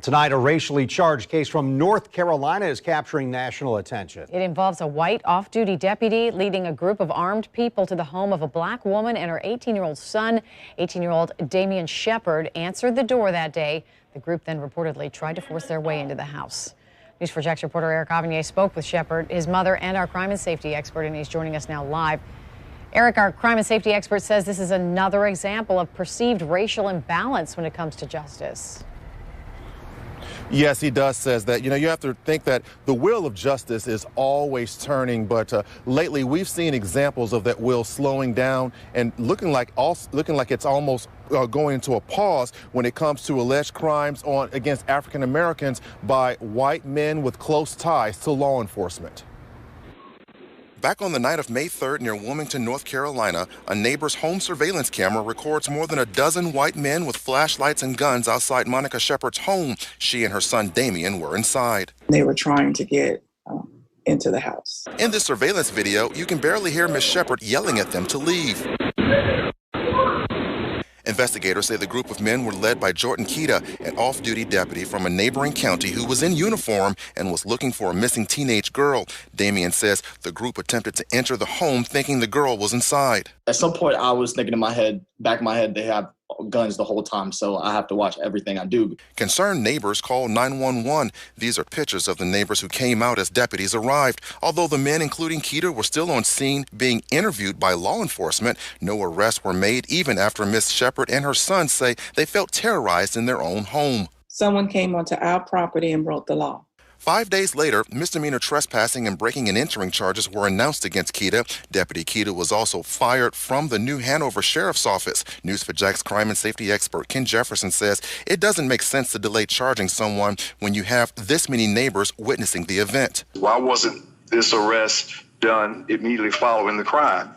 Tonight, a racially charged case from North Carolina is capturing national attention. It involves a white off-duty deputy leading a group of armed people to the home of a black woman and her 18-year-old son. 18-year-old Damian Shepard answered the door that day. The group then reportedly tried to force their way into the house. News4JAX reporter Eric Avanier spoke with Shepard, his mother, and our crime and safety expert, and he's joining us now live. Eric, our crime and safety expert, says this is another example of perceived racial imbalance when it comes to justice. Yes, he does, says that. You have to think that the wheel of justice is always turning, but lately we've seen examples of that wheel slowing down and looking like it's almost going into a pause when it comes to alleged crimes against African Americans by white men with close ties to law enforcement. Back on the night of May 3rd near Wilmington, North Carolina, a neighbor's home surveillance camera records more than a dozen white men with flashlights and guns outside Monica Shepard's home. She and her son Damian were inside. They were trying to get into the house. In this surveillance video, you can barely hear Miss Shepard yelling at them to leave. Investigators say the group of men were led by Jordan Keita, an off-duty deputy from a neighboring county who was in uniform and was looking for a missing teenage girl. Damian says the group attempted to enter the home thinking the girl was inside. At some point, I was thinking in my head, back of my head, they have guns the whole time, so I have to watch everything I do. Concerned neighbors called 911. These are pictures of the neighbors who came out as deputies arrived. Although the men, including Keita, were still on scene being interviewed by law enforcement, no arrests were made even after Miss Shepard and her son say they felt terrorized in their own home. Someone came onto our property and broke the law. 5 days later, misdemeanor trespassing and breaking and entering charges were announced against Keita. Deputy Keita was also fired from the New Hanover Sheriff's Office. News4JAX crime and safety expert Ken Jefferson says it doesn't make sense to delay charging someone when you have this many neighbors witnessing the event. Why wasn't this arrest done immediately following the crime,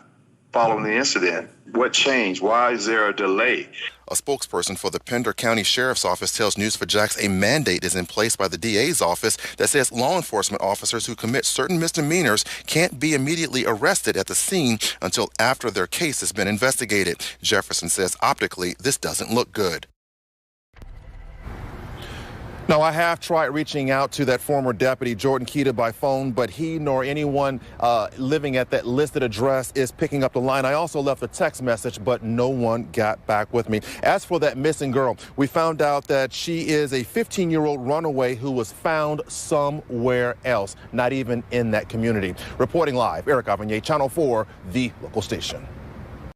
following the incident? What changed? Why is there a delay? A spokesperson for the Pender County Sheriff's Office tells News4JAX a mandate is in place by the DA's office that says law enforcement officers who commit certain misdemeanors can't be immediately arrested at the scene until after their case has been investigated. Jefferson says optically this doesn't look good. Now, I have tried reaching out to that former deputy, Jordan Keita, by phone, but he nor anyone living at that listed address is picking up the line. I also left a text message, but no one got back with me. As for that missing girl, we found out that she is a 15-year-old runaway who was found somewhere else, not even in that community. Reporting live, Eric Avanier, Channel 4, the local station.